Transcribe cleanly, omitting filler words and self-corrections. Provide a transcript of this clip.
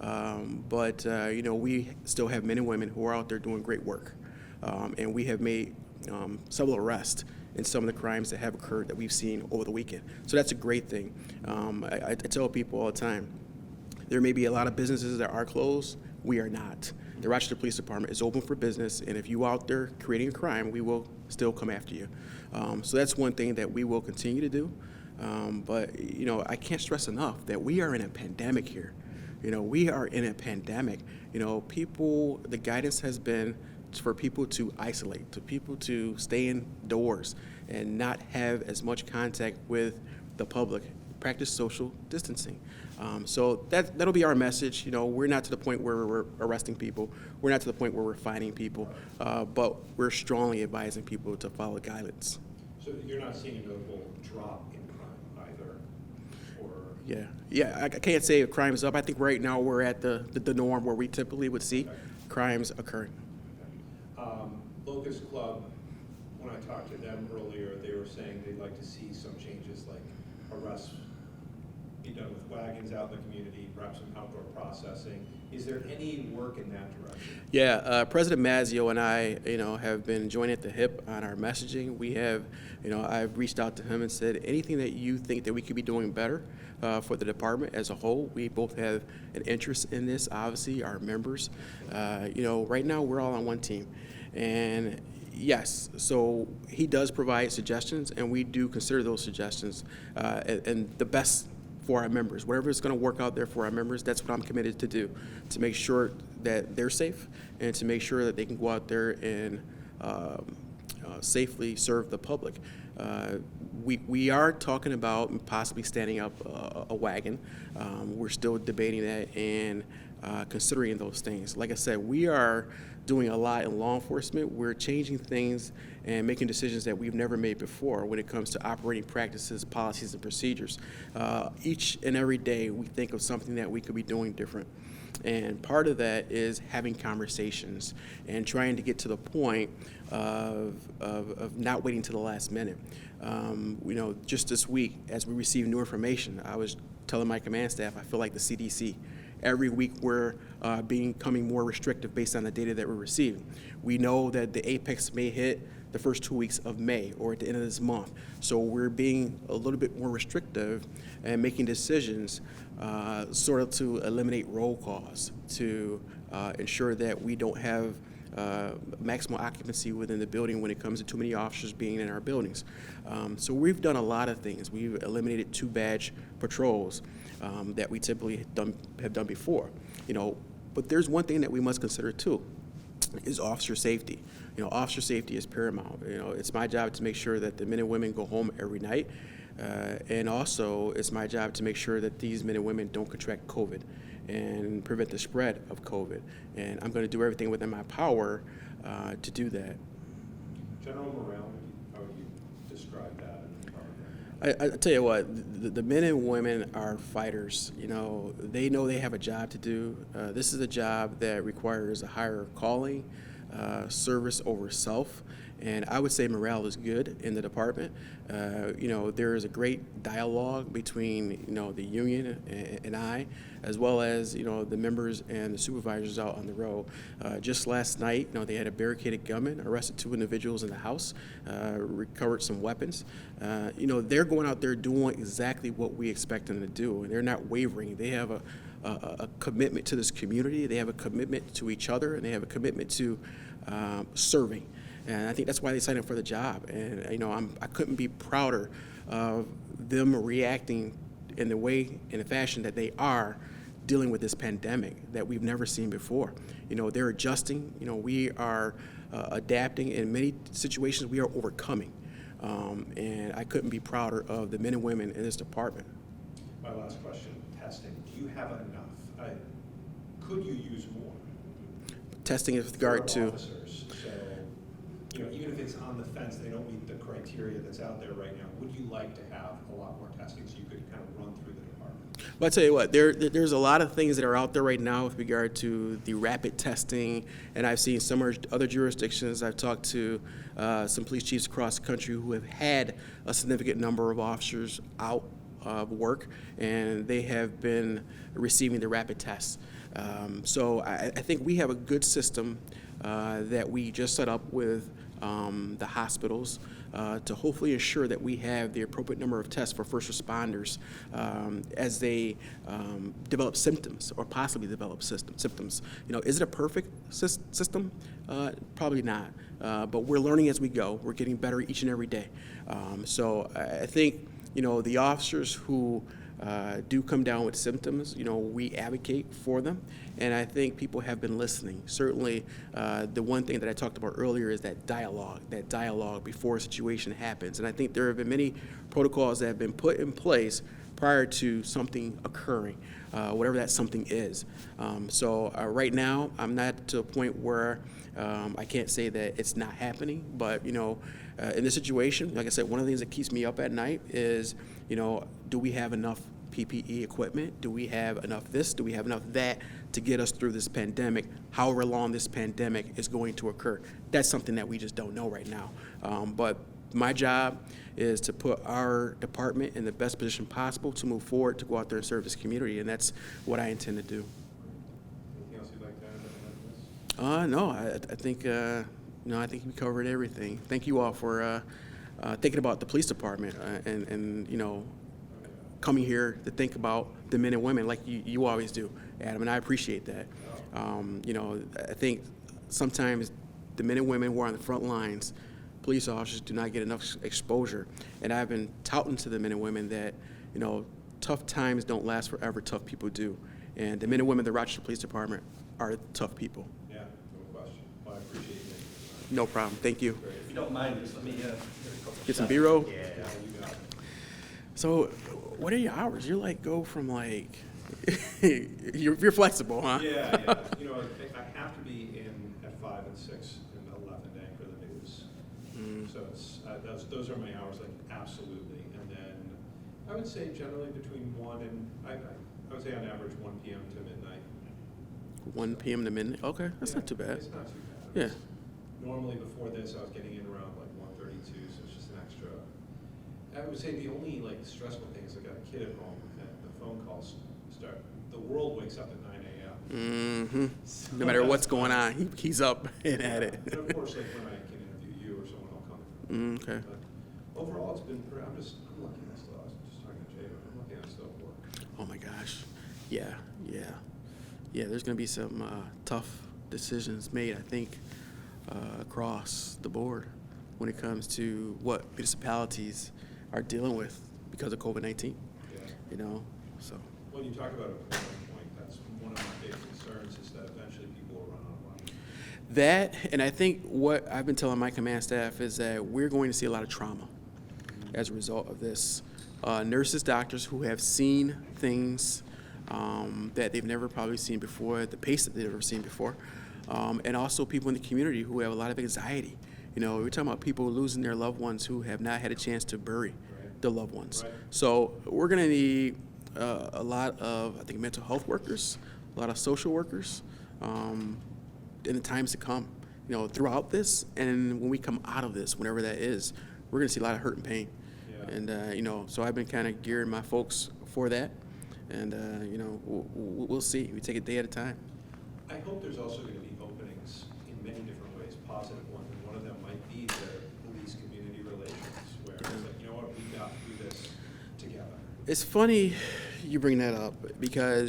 But we still have men and women who are out there doing great work. And we have made several arrests in some of the crimes that have occurred that we've seen over the weekend. So that's a great thing. I tell people all the time, there may be a lot of businesses that are closed. We are not. The Rochester Police Department is open for business, and if you out there creating a crime, we will still come after you. So that's one thing that we will continue to do. But I can't stress enough that we are in a pandemic here. We are in a pandemic. The guidance has been for people to isolate, to people to stay indoors and not have as much contact with the public, practice social distancing. So that'll be our message. We're not to the point where we're arresting people. We're not to the point where we're fining people, but we're strongly advising people to follow guidance. So you're not seeing a notable drop in crime either? Yeah. I can't say crime is up. I think right now we're at the norm where we typically would see crimes occurring. Locust Club, when I talked to them earlier, they were saying they'd like to see some changes like arrests be done with wagons out in the community, perhaps some outdoor processing. Is there any work in that direction? Yeah, President Mazzio and I, have been joined at the hip on our messaging. We have, I've reached out to him and said, anything that you think that we could be doing better for the department as a whole. We both have an interest in this, obviously, our members. Right now we're all on one team. And yes, so he does provide suggestions, and we do consider those suggestions and the best for our members. Whatever is going to work out there for our members, that's what I'm committed to do, to make sure that they're safe and to make sure that they can go out there and safely serve the public. We are talking about possibly standing up a wagon. We're still debating that and considering those things. Like I said, we are doing a lot in law enforcement. We're changing things and making decisions that we've never made before when it comes to operating practices, policies, and procedures. Each and every day we think of something that we could be doing different. And part of that is having conversations and trying to get to the point of not waiting to the last minute. Just this week, as we receive new information, I was telling my command staff, I feel like the CDC. Every week we're becoming more restrictive based on the data that we're receiving. We know that the apex may hit the first 2 weeks of May or at the end of this month. So we're being a little bit more restrictive and making decisions sort of to eliminate roll calls, to ensure that we don't have maximum occupancy within the building when it comes to too many officers being in our buildings. So we've done a lot of things. We've eliminated 2-badge patrols that we typically have done before. But there's one thing that we must consider too, is officer safety. Officer safety is paramount. It's my job to make sure that the men and women go home every night. And also, it's my job to make sure that these men and women don't contract COVID and prevent the spread of COVID. And I'm going to do everything within my power to do that. General morale, how would you describe that in the department? I tell you what, the men and women are fighters. They know they have a job to do. This is a job that requires a higher calling, service over self. And I would say morale is good in the department. There is a great dialogue between, the union and I, as well as, the members and the supervisors out on the road. Just last night, they had a barricaded gunman, arrested 2 individuals in the house, recovered some weapons. They're going out there doing exactly what we expect them to do, and they're not wavering. They have a commitment to this community. They have a commitment to each other, and they have a commitment to serving. And I think that's why they signed up for the job. And I couldn't be prouder of them reacting in the fashion that they are dealing with this pandemic that we've never seen before. They're adjusting. We are adapting. In many situations, we are overcoming. And I couldn't be prouder of the men and women in this department. My last question: testing. Do you have enough? Could you use more? Testing with regard to officers. So, even if it's on the fence, they don't meet the criteria that's out there right now. Would you like to have a lot more testing so you could kind of run through the department? Well, I tell you what, there's a lot of things that are out there right now with regard to the rapid testing, and I've seen some other jurisdictions. I've talked to some police chiefs across the country who have had a significant number of officers out of work, and they have been receiving the rapid tests. So I think we have a good system that we just set up with the hospitals to hopefully ensure that we have the appropriate number of tests for first responders as they develop symptoms or possibly develop symptoms. Is it a perfect system? Probably not. But we're learning as we go. We're getting better each and every day. So I think, the officers who do come down with symptoms, we advocate for them, and I think people have been listening. Certainly, the one thing that I talked about earlier is that dialogue before a situation happens, and I think there have been many protocols that have been put in place prior to something occurring, whatever that something is. So right now, I'm not to a point where I can't say that it's not happening, but in this situation, like I said, one of the things that keeps me up at night is, do we have enough PPE equipment? Do we have enough this? Do we have enough that to get us through this pandemic, however long this pandemic is going to occur? That's something that we just don't know right now. But my job is to put our department in the best position possible to move forward, to go out there and serve this community, and that's what I intend to do. Anything else you'd like to add about this? No, I think I think we covered everything. Thank you all for thinking about the police department and coming here to think about the men and women like you always do, Adam, and I appreciate that. I think sometimes the men and women who are on the front lines, police officers, do not get enough exposure, and I've been touting to the men and women that tough times don't last forever. Tough people do, and the men and women of the Rochester Police Department are tough people. Yeah, no question. Well, I appreciate you. No problem. Thank you. Great. If you don't mind, just let me Get some B-roll. Yeah. You got it. So, what are your hours? You're go from you're flexible, huh? Yeah. I have to be in at 5 and 6 and 11 to anchor the news. So it's those are my hours, absolutely. And then I would say generally between 1 and I would say on average 1 p.m. to midnight. 1 p.m. to midnight. Okay, that's not too bad. It's not too bad. Yeah. Normally before this, I was getting in around 1:32, so it's just an extra. I would say the only stressful thing is I got a kid at home and the phone calls start. The world wakes up at 9 a.m. Mm-hmm. So No matter what's that's going fun. on, he's up and at it. And of course, when I can interview you or someone will come. Okay. But overall, it's been. I'm lucky I still. I was just talking to Jay, but I'm lucky I still have work. Oh my gosh. Yeah. There's going to be some tough decisions made, I think, across the board when it comes to what municipalities are dealing with because of COVID-19. Yeah. So. When you talk about a polling point, that's one of my big concerns is that eventually people will run out of money. That, and I think what I've been telling my command staff is that we're going to see a lot of trauma as a result of this. Nurses, doctors who have seen things that they've never probably seen before, the pace that they've never seen before, and also people in the community who have a lot of anxiety. We're talking about people losing their loved ones who have not had a chance to bury their loved ones. Right. So we're going to need a lot of, I think, mental health workers, a lot of social workers in the times to come, throughout this. And when we come out of this, whenever that is, we're going to see a lot of hurt and pain. Yeah. And, so I've been kind of gearing my folks for that. And, we'll see. We take it day at a time. I hope there's also going to be openings in many different ways, positive ones. And one of them might be the police-community relations, where it's we got through this together. It's funny you bring that up because